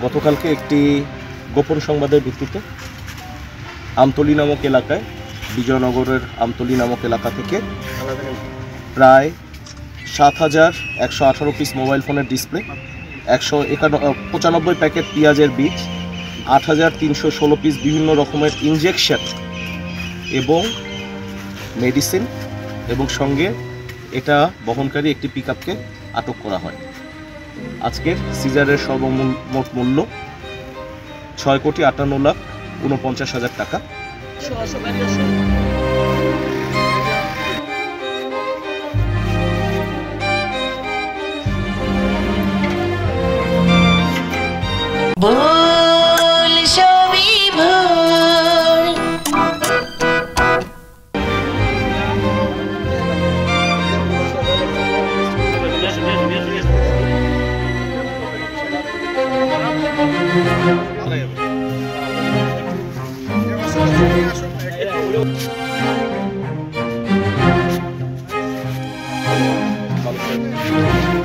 গতকালকে একটি গোপন সংবাদের ভিত্তিতে আমতলী নামক এলাকায়, বিজয়নগরের আমতলী নামক এলাকা থেকে প্রায় ৭,১১৮ পিস মোবাইল ফোনের ডিসপ্লে, ১৯৫ প্যাকেট পেঁয়াজের বীজ, ৮,৩১৬ পিস বিভিন্ন রকমের ইনজেকশন এবং মেডিসিন এবং সঙ্গে এটা বহনকারী একটি পিকআপকে আটক করা হয়। আজকের সিজারের সর্বমোট মূল্য ৬,৫৮,৪৯,০০০ টাকা।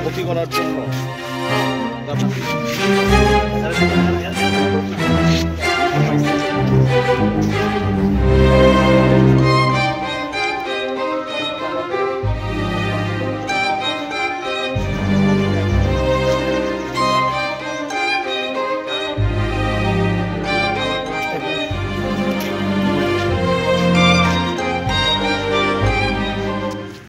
ক্ষতি করার জন্য